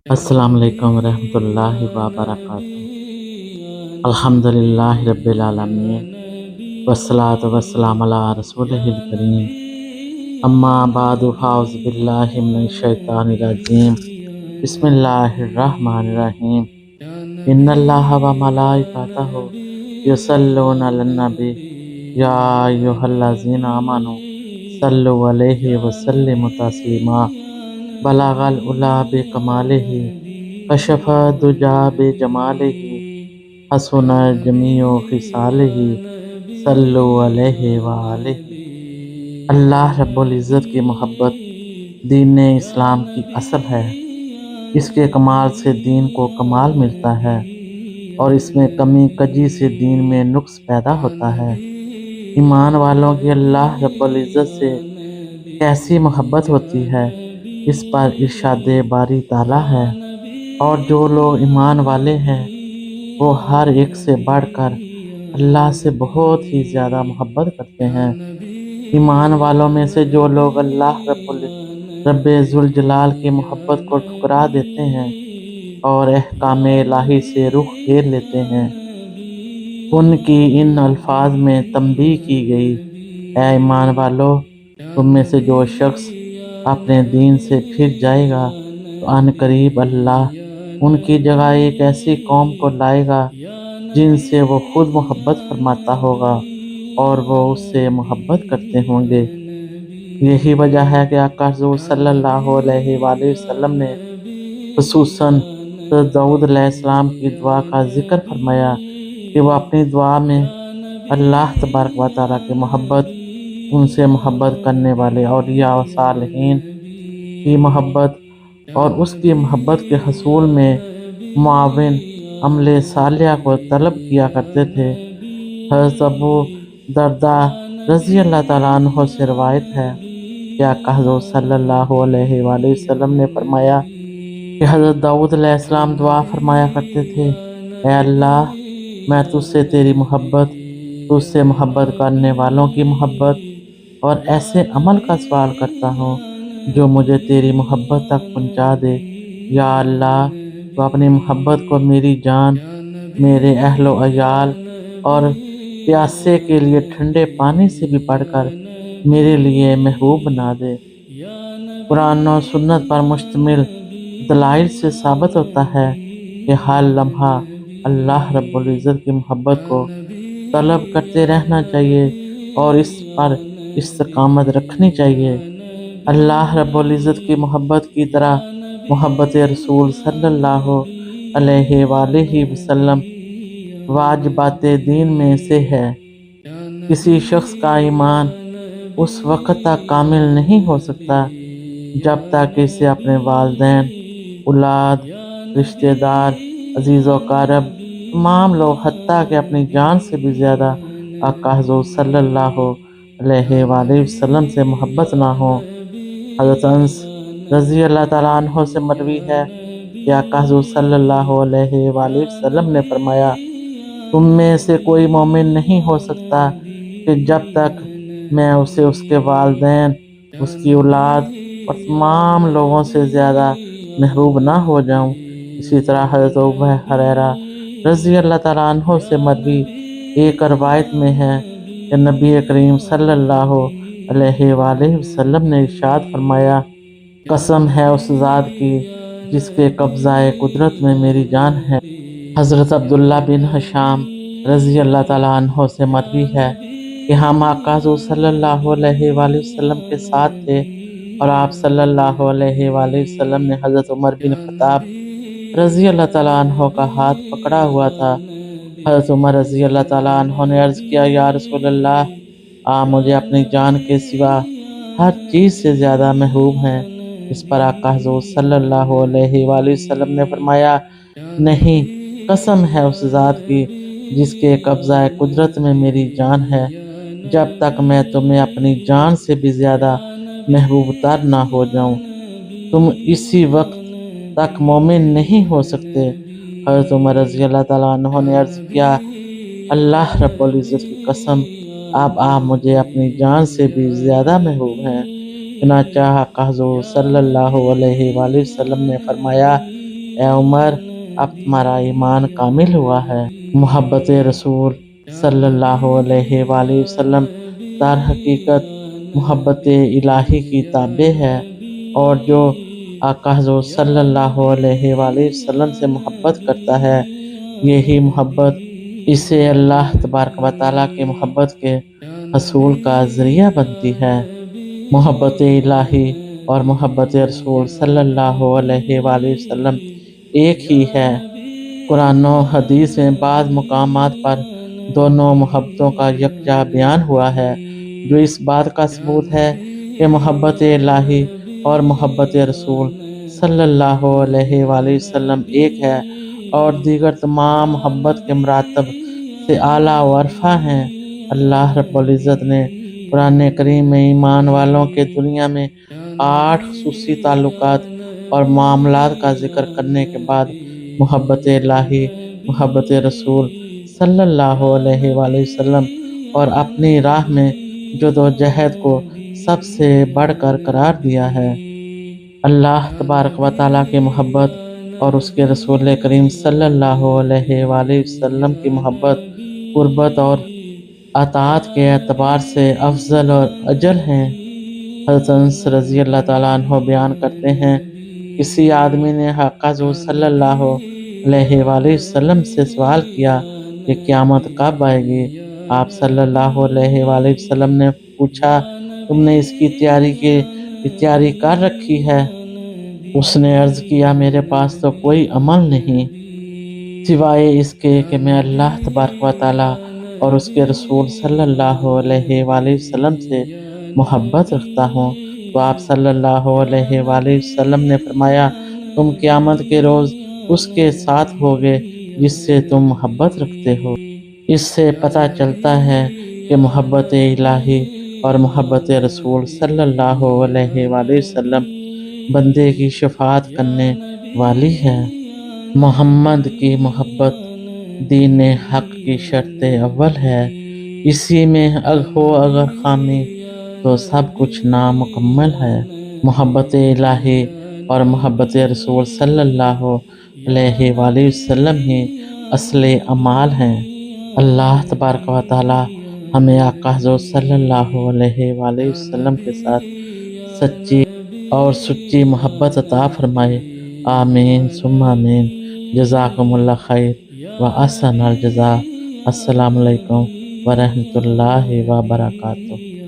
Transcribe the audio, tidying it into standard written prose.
السلام علیکم ورحمۃ اللہ وبرکاتہ۔ الحمدللہ رب العالمین والصلاۃ والسلام علی رسولہ الکریم، اما بعد فاعوذ باللہ من الشیطان الرجیم، بسم اللہ الرحمن الرحیم۔ ان اللہ و ملائکتہ یصلون علی النبی یا ایھا الذین آمنوا صلوا علیہ وسلموا تسلیما۔ بلغ العلا بکمالہ کشف الدجی بجمالہ حسن جمیع خصالہ صلو علیہ وآلہ۔ اللہ رب العزت کی محبت دین اسلام کی اصل ہے۔ اس کے کمال سے دین کو کمال ملتا ہے اور اس میں کمی کجی سے دین میں نقص پیدا ہوتا ہے۔ ایمان والوں کی اللہ رب العزت سے کیسی محبت ہوتی ہے، اس پر ارشاد باری تعالیٰ ہے، اور جو لوگ ایمان والے ہیں وہ ہر ایک سے بڑھ کر اللہ سے بہت ہی زیادہ محبت کرتے ہیں۔ ایمان والوں میں سے جو لوگ اللہ رب ذوالجلال کی محبت کو ٹھکرا دیتے ہیں اور احکام الہی سے رخ پھیر لیتے ہیں، ان کی ان الفاظ میں تنبیہ کی گئی: اے ایمان والو، تم میں سے جو شخص اپنے دین سے پھر جائے گا تو ان قریب اللہ ان کی جگہ ایک ایسی قوم کو لائے گا جن سے وہ خود محبت فرماتا ہوگا اور وہ اس سے محبت کرتے ہوں گے۔ یہی وجہ ہے کہ آقا حضور صلی اللہ علیہ وآلہ وسلم نے خصوصاً حضرت داؤد علیہ السلام کی دعا کا ذکر فرمایا کہ وہ اپنی دعا میں اللہ تبارک و تعالیٰ کی محبت، ان سے محبت کرنے والے اولیاء و صالحین کی محبت اور اس کی محبت کے حصول میں معاون عمل صالحہ کو طلب کیا کرتے تھے۔ حضرت ابو درداء رضی اللہ تعالیٰ عنہ سے روایت ہے کہ آقا حضور صلی اللہ علیہ وآلہ وسلم نے فرمایا کہ حضرت داؤد علیہ السلام دعا فرمایا کرتے تھے: اے اللہ، میں تجھ سے تیری محبت، تجھ سے محبت کرنے والوں کی محبت اور ایسے عمل کا سوال کرتا ہوں جو مجھے تیری محبت تک پہنچا دے۔ یا اللہ، تو اپنی محبت کو میری جان، میرے اہل و عیال اور پیاسے کے لیے ٹھنڈے پانی سے بھی بڑھ کر میرے لیے محبوب بنا دے۔ قرآن و سنت پر مشتمل دلائل سے ثابت ہوتا ہے کہ ہر لمحہ اللہ رب العزت کی محبت کو طلب کرتے رہنا چاہیے اور اس پر استقامت رکھنی چاہیے۔ اللہ رب العزت کی محبت کی طرح محبت رسول صلی اللہ علیہ وآلہ وسلم واجبات دین میں سے ہے۔ کسی شخص کا ایمان اس وقت تک کامل نہیں ہو سکتا جب تک اسے اپنے والدین، اولاد، رشتہ دار، عزیز و اقارب، تمام لوگ حتیٰ کہ اپنی جان سے بھی زیادہ آقا حضور صلی اللہ علیہ وآلہ وسلم سے محبت نہ ہو۔ حضرت انس رضی اللہ تعالیٰ عنہ سے مروی ہے کہ آقا حضور صلی اللہ علیہ وآلہ وسلم نے فرمایا: تم میں سے کوئی مومن نہیں ہو سکتا کہ جب تک میں اسے اس کے والدین، اس کی اولاد اور تمام لوگوں سے زیادہ محبوب نہ ہو جاؤں۔ اسی طرح حضرت ابو ہریرہ رضی اللہ تعالیٰ عنہ سے مروی ایک روایت میں ہے کہ نبی کریم صلی اللہ علیہ وآلہ وسلم نے ارشاد فرمایا: قسم ہے اس ذات کی جس کے قبضہ قدرت میں میری جان ہے۔ حضرت عبداللہ بن حشام رضی اللہ تعالیٰ عنہ سے مروی ہے کہ ہم آقا حضور صلی اللہ علیہ وآلہ وسلم کے ساتھ تھے اور آپ صلی اللہ علیہ وآلہ وسلم نے حضرت عمر بن خطاب رضی اللہ تعالیٰ عنہ کا ہاتھ پکڑا ہوا تھا۔ حضرت عمر رضی اللہ تعالیٰ عنہ نے عرض کیا: یا رسول اللہ، آپ مجھے اپنی جان کے سوا ہر چیز سے زیادہ محبوب ہیں۔ اس پر آقا حضور صلی اللہ علیہ وآلہ وسلم نے فرمایا: نہیں، قسم ہے اس ذات کی جس کے قبضہ قدرت میں میری جان ہے، جب تک میں تمہیں اپنی جان سے بھی زیادہ محبوب تر نہ ہو جاؤں، تم اسی وقت تک مومن نہیں ہو سکتے۔ حضرت عمر رضی اللہ تعالیٰ عنہ نے عرض کیا: اللہ رب العزت کی قسم، اب آپ مجھے اپنی جان سے بھی زیادہ محبوب ہیں۔ چنانچہ آقا حضور صلی اللہ علیہ وآلہ وسلم نے فرمایا: اے عمر اب تمہارا ایمان کامل ہوا ہے۔ محبت رسول صلی اللہ علیہ وآلہ وسلم در حقیقت محبت الہی کی تابع ہے، اور جو آقا حضور صلی اللہ علیہ وآلہ وسلم سے محبت کرتا ہے، یہی محبت اسے اللہ تبارک و تعالیٰ کی محبت کے حصول کا ذریعہ بنتی ہے۔ محبت الہی اور محبت رسول صلی اللہ علیہ وآلہ وسلم ایک ہی ہے۔ قرآن و حدیث میں بعض مقامات پر دونوں محبتوں کا یکجا بیان ہوا ہے، جو اس بات کا ثبوت ہے کہ محبت الہی اور محبت رسول صلی اللہ علیہ وآلہ وسلم ایک ہے، اور دیگر تمام محبت کے مراتب سے اعلیٰ و ارفع ہیں۔ اللہ رب العزت نے قرآن کریم میں ایمان والوں کے دنیا میں 8 خصوصی تعلقات اور معاملات کا ذکر کرنے کے بعد محبت الہی، محبت رسول صلی اللہ علیہ وآلہ وسلم اور اپنی راہ میں جدوجہد کو سب سے بڑھ کر قرار دیا ہے۔ اللہ تبارک و تعالیٰ کی محبت اور اس کے رسول کریم صلی اللہ علیہ وآلہ وسلم کی محبت قربت اور اطاعت کے اعتبار سے افضل اور اجل ہیں۔ حضرت انس رضی اللہ تعالیٰ عنہ بیان کرتے ہیں، کسی آدمی نے آقا حضور صلی اللہ علیہ وآلہ وسلم سے سوال کیا کہ قیامت کب آئے گی؟ آپ صلی اللہ علیہ وآلہ وسلم نے پوچھا، تم نے اس کی تیاری کر رکھی ہے؟ اس نے عرض کیا، میرے پاس تو کوئی عمل نہیں سوائے اس کے کہ میں اللہ تبارک و تعالیٰ اور اس کے رسول صلی اللہ علیہ وآلہ وسلم سے محبت رکھتا ہوں۔ تو آپ صلی اللہ علیہ وآلہ وسلم نے فرمایا، تم قیامت کے روز اس کے ساتھ ہوگے جس سے تم محبت رکھتے ہو۔ اس سے پتہ چلتا ہے کہ محبت الہی اور محبت رسول صلی اللہ علیہ وآلہ وسلم بندے کی شفاعت کرنے والی ہے۔ محمد کی محبت دین حق کی شرط اول ہے، اسی میں اگر خامی تو سب کچھ نامکمل ہے۔ محبت الہی اور محبت رسول صلی اللہ علیہ وآلہ وسلم ہی اصل اعمال ہیں۔ اللہ تبارک و تعالیٰ ہمیں آقا حضور صلی اللہ علیہ وآلہ وسلم کے ساتھ سچی اور سچی محبت عطا فرمائے۔ آمین ثم آمین۔ جزاکم اللہ خیر و احسن الجزاء۔ السلام علیکم ورحمۃ اللہ وبرکاتہ۔